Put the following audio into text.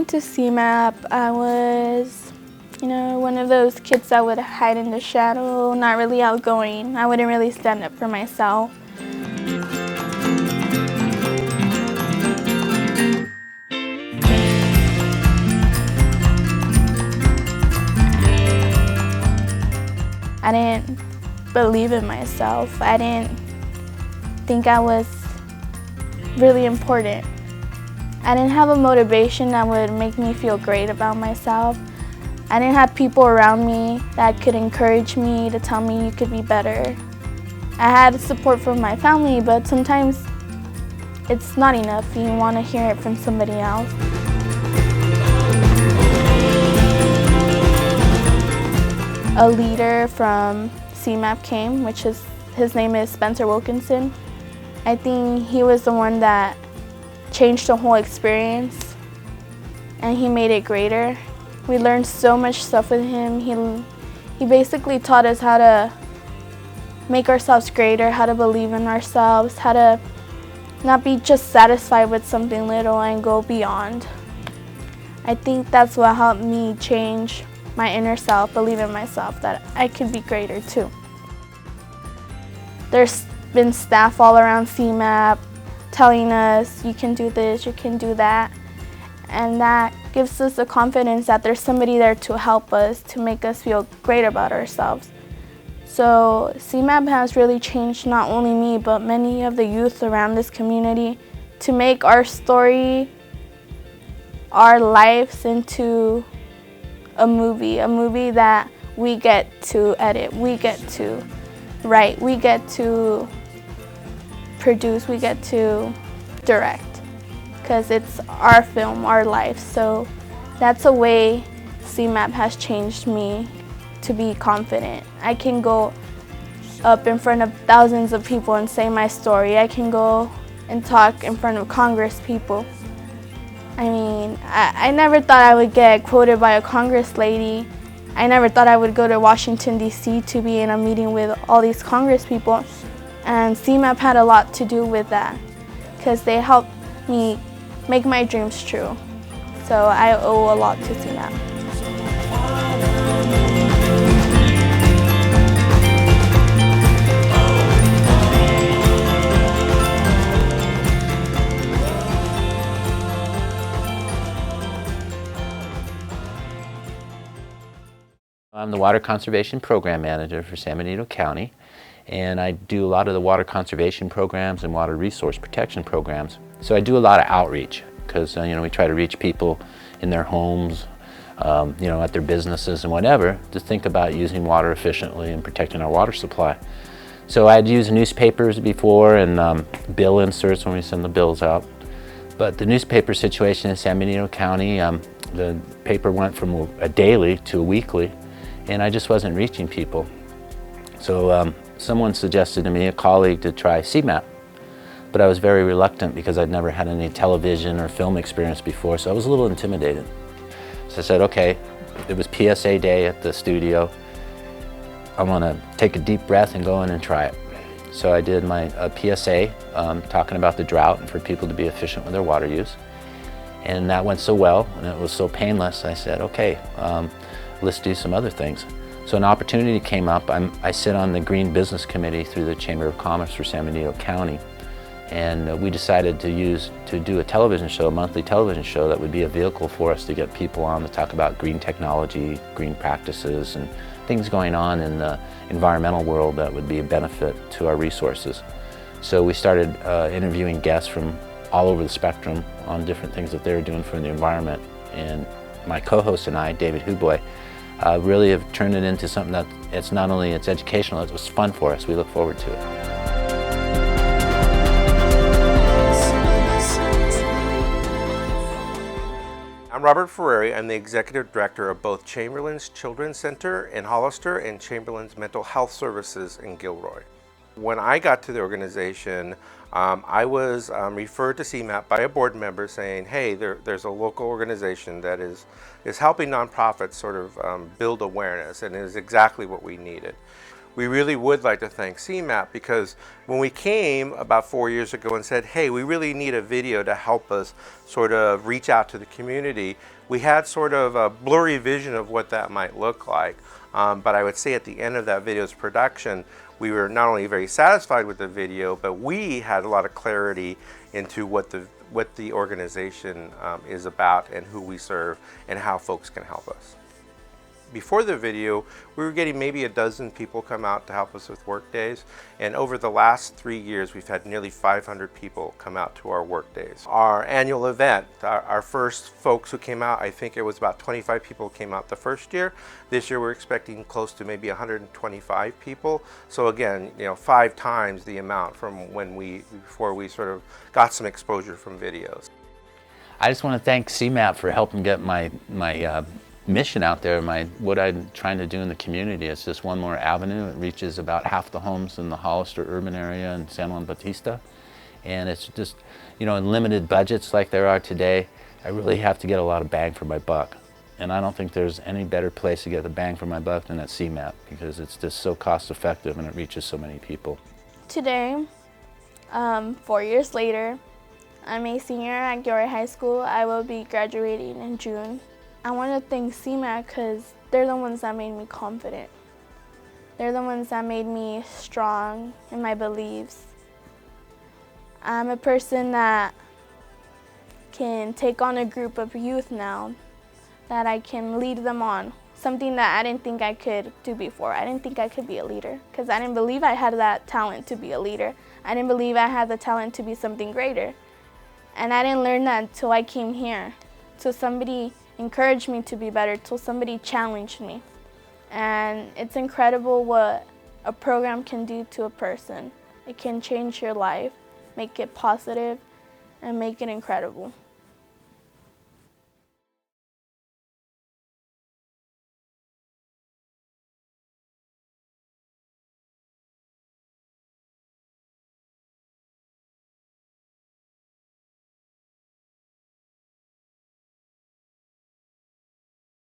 into CMAP, I was, one of those kids that would hide in the shadow, not really outgoing. I wouldn't really stand up for myself. I didn't believe in myself. I didn't think I was really important. I didn't have a motivation that would make me feel great about myself. I didn't have people around me that could encourage me to tell me you could be better. I had support from my family, but sometimes it's not enough. You want to hear it from somebody else. A leader from CMAP came, his name is Spencer Wilkinson. I think he was the one that changed the whole experience, and he made it greater. We learned so much stuff with him. He basically taught us how to make ourselves greater, how to believe in ourselves, how to not be just satisfied with something little and go beyond. I think that's what helped me change my inner self, believe in myself, that I could be greater too. There's been staff all around CMAP telling us, you can do this, you can do that. And that gives us the confidence that there's somebody there to help us, to make us feel great about ourselves. So CMAP has really changed not only me, but many of the youth around this community to make our story, our lives into a movie that we get to edit, we get to write, we get to produce, we get to direct, because it's our film, our life. So that's a way CMAP has changed me to be confident. I can go up in front of thousands of people and say my story. I can go and talk in front of Congress people. I mean, I never thought I would get quoted by a Congress lady. I never thought I would go to Washington, D.C. to be in a meeting with all these Congress people. And CMAP had a lot to do with that, because they helped me make my dreams true. So I owe a lot to CMAP. I'm the Water Conservation Program Manager for San Benito County, and I do a lot of the water conservation programs and water resource protection programs. So I do a lot of outreach, because we try to reach people in their homes, at their businesses and whatever, to think about using water efficiently and protecting our water supply. So I'd used newspapers before and bill inserts when we send the bills out. But the newspaper situation in San Benito County, the paper went from a daily to a weekly, and I just wasn't reaching people. So someone suggested to me, a colleague, to try CMAP. But I was very reluctant because I'd never had any television or film experience before, so I was a little intimidated. So I said, okay, it was PSA day at the studio. I want to take a deep breath and go in and try it. So I did my PSA talking about the drought and for people to be efficient with their water use. And that went so well, and it was so painless, I said, okay, let's do some other things. So an opportunity came up. I sit on the Green Business Committee through the Chamber of Commerce for San Benito County. And we decided to do a television show, a monthly television show that would be a vehicle for us to get people on to talk about green technology, green practices, and things going on in the environmental world that would be a benefit to our resources. So we started interviewing guests from all over the spectrum on different things that they're doing for the environment. And my co-host and I, David Huboy, really have turned it into something that it's not only it's educational, it was fun for us. We look forward to it. I'm Robert Ferreri. I'm the Executive Director of both Chamberlain's Children's Center in Hollister and Chamberlain's Mental Health Services in Gilroy. When I got to the organization, I was referred to CMAP by a board member saying, hey, there's a local organization that is helping nonprofits sort of build awareness, and it is exactly what we needed. we really would like to thank CMAP, because when we came about 4 years ago and said, hey, we really need a video to help us sort of reach out to the community, we had sort of a blurry vision of what that might look like. But I would say at the end of that video's production, we were not only very satisfied with the video, but we had a lot of clarity into what the organization is about and who we serve and how folks can help us. Before the video, we were getting maybe a dozen people come out to help us with work days, and over the last 3 years we've had nearly 500 people come out to our work days. Our annual event, our first folks who came out, I think it was about 25 people came out the first year. This year we're expecting close to maybe 125 people. So again, 5 times the amount from before we sort of got some exposure from videos. I just want to thank CMAP for helping get my mission out there, what I'm trying to do in the community. It's just one more avenue. It reaches about half the homes in the Hollister urban area in San Juan Bautista. And it's just, in limited budgets like there are today, I really have to get a lot of bang for my buck. And I don't think there's any better place to get the bang for my buck than at CMAP, because it's just so cost effective and it reaches so many people. Today, 4 years later, I'm a senior at Gilroy High School. I will be graduating in June. I want to thank CMAP because they're the ones that made me confident. They're the ones that made me strong in my beliefs. I'm a person that can take on a group of youth now, that I can lead them on. Something that I didn't think I could do before. I didn't think I could be a leader because I didn't believe I had that talent to be a leader. I didn't believe I had the talent to be something greater. And I didn't learn that until I came here. So somebody encouraged me to be better, till somebody challenged me. And it's incredible what a program can do to a person. It can change your life, make it positive, and make it incredible.